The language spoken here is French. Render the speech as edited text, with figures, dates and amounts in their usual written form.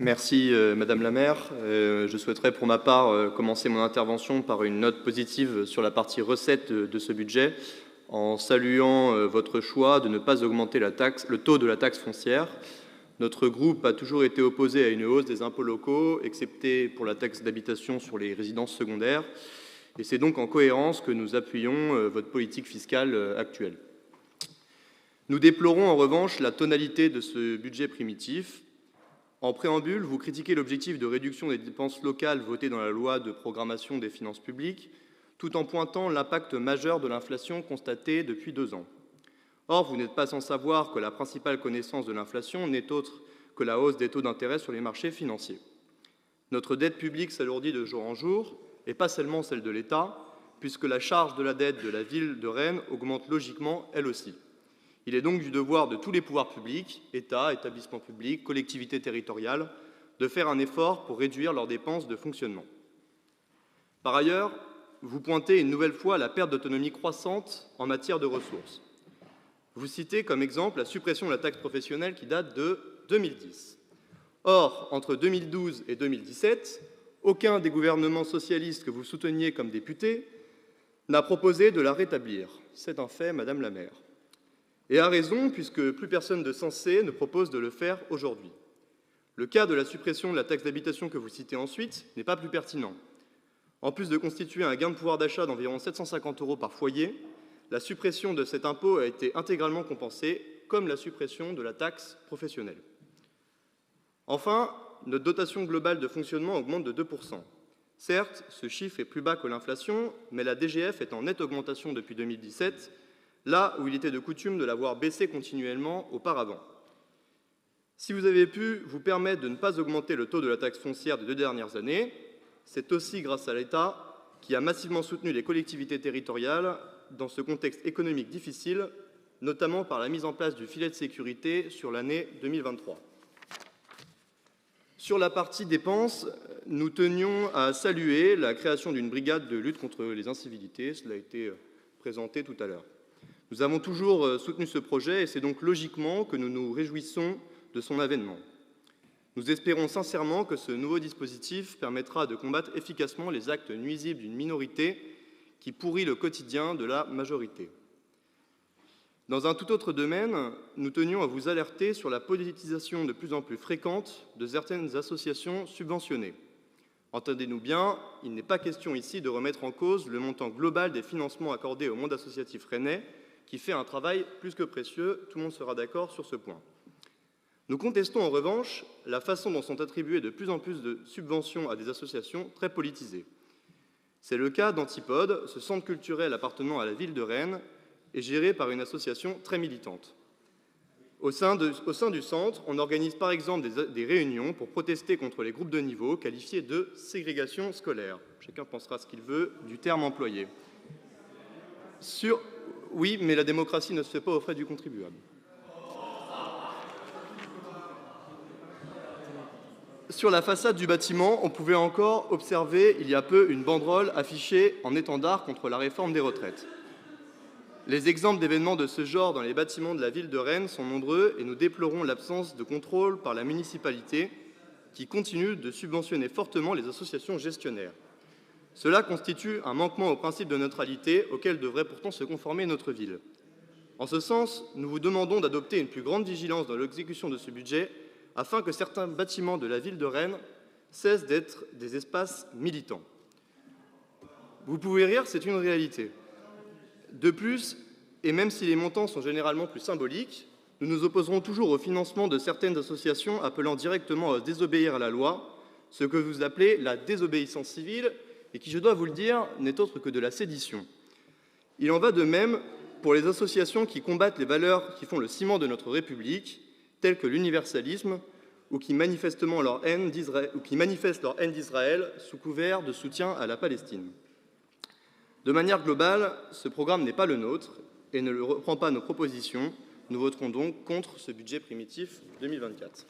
Merci Madame la maire. Je souhaiterais pour ma part commencer mon intervention par une note positive sur la partie recettes de ce budget, en saluant votre choix de ne pas augmenter le taux de la taxe foncière. Notre groupe a toujours été opposé à une hausse des impôts locaux, excepté pour la taxe d'habitation sur les résidences secondaires, et c'est donc en cohérence que nous appuyons votre politique fiscale actuelle. Nous déplorons en revanche la tonalité de ce budget primitif. En préambule, vous critiquez l'objectif de réduction des dépenses locales voté dans la loi de programmation des finances publiques, tout en pointant l'impact majeur de l'inflation constatée depuis 2 ans. Or, vous n'êtes pas sans savoir que la principale connaissance de l'inflation n'est autre que la hausse des taux d'intérêt sur les marchés financiers. Notre dette publique s'alourdit de jour en jour, et pas seulement celle de l'État, puisque la charge de la dette de la ville de Rennes augmente logiquement elle aussi. Il est donc du devoir de tous les pouvoirs publics, État, établissements publics, collectivités territoriales, de faire un effort pour réduire leurs dépenses de fonctionnement. Par ailleurs, vous pointez une nouvelle fois la perte d'autonomie croissante en matière de ressources. Vous citez comme exemple la suppression de la taxe professionnelle qui date de 2010. Or, entre 2012 et 2017, aucun des gouvernements socialistes que vous souteniez comme député n'a proposé de la rétablir. C'est un fait, Madame la maire. Et a raison, puisque plus personne de sensé ne propose de le faire aujourd'hui. Le cas de la suppression de la taxe d'habitation que vous citez ensuite n'est pas plus pertinent. En plus de constituer un gain de pouvoir d'achat d'environ 750 € par foyer, la suppression de cet impôt a été intégralement compensée, comme la suppression de la taxe professionnelle. Enfin, notre dotation globale de fonctionnement augmente de 2%. Certes, ce chiffre est plus bas que l'inflation, mais la DGF est en nette augmentation depuis 2017, là où il était de coutume de la voir baisser continuellement auparavant. Si vous avez pu vous permettre de ne pas augmenter le taux de la taxe foncière des 2 dernières années, c'est aussi grâce à l'État qui a massivement soutenu les collectivités territoriales dans ce contexte économique difficile, notamment par la mise en place du filet de sécurité sur l'année 2023. Sur la partie dépenses, nous tenions à saluer la création d'une brigade de lutte contre les incivilités, cela a été présenté tout à l'heure. Nous avons toujours soutenu ce projet et c'est donc logiquement que nous nous réjouissons de son avènement. Nous espérons sincèrement que ce nouveau dispositif permettra de combattre efficacement les actes nuisibles d'une minorité qui pourrit le quotidien de la majorité. Dans un tout autre domaine, nous tenions à vous alerter sur la politisation de plus en plus fréquente de certaines associations subventionnées. Entendez-nous bien, il n'est pas question ici de remettre en cause le montant global des financements accordés au monde associatif rennais, qui fait un travail plus que précieux, tout le monde sera d'accord sur ce point. Nous contestons en revanche la façon dont sont attribuées de plus en plus de subventions à des associations très politisées. C'est le cas d'Antipode, ce centre culturel appartenant à la ville de Rennes et géré par une association très militante. Au sein du centre, on organise par exemple des réunions pour protester contre les groupes de niveau qualifiés de ségrégation scolaire. Chacun pensera ce qu'il veut du terme employé. Oui, mais la démocratie ne se fait pas aux frais du contribuable. Sur la façade du bâtiment, on pouvait encore observer il y a peu une banderole affichée en étendard contre la réforme des retraites. Les exemples d'événements de ce genre dans les bâtiments de la ville de Rennes sont nombreux et nous déplorons l'absence de contrôle par la municipalité qui continue de subventionner fortement les associations gestionnaires. Cela constitue un manquement au principe de neutralité auquel devrait pourtant se conformer notre ville. En ce sens, nous vous demandons d'adopter une plus grande vigilance dans l'exécution de ce budget afin que certains bâtiments de la ville de Rennes cessent d'être des espaces militants. Vous pouvez rire, c'est une réalité. De plus, et même si les montants sont généralement plus symboliques, nous nous opposerons toujours au financement de certaines associations appelant directement à désobéir à la loi, ce que vous appelez la désobéissance civile, et qui, je dois vous le dire, n'est autre que de la sédition. Il en va de même pour les associations qui combattent les valeurs qui font le ciment de notre République, telles que l'universalisme, ou qui manifestent leur haine d'Israël sous couvert de soutien à la Palestine. De manière globale, ce programme n'est pas le nôtre et ne reprend pas nos propositions. Nous voterons donc contre ce budget primitif 2024.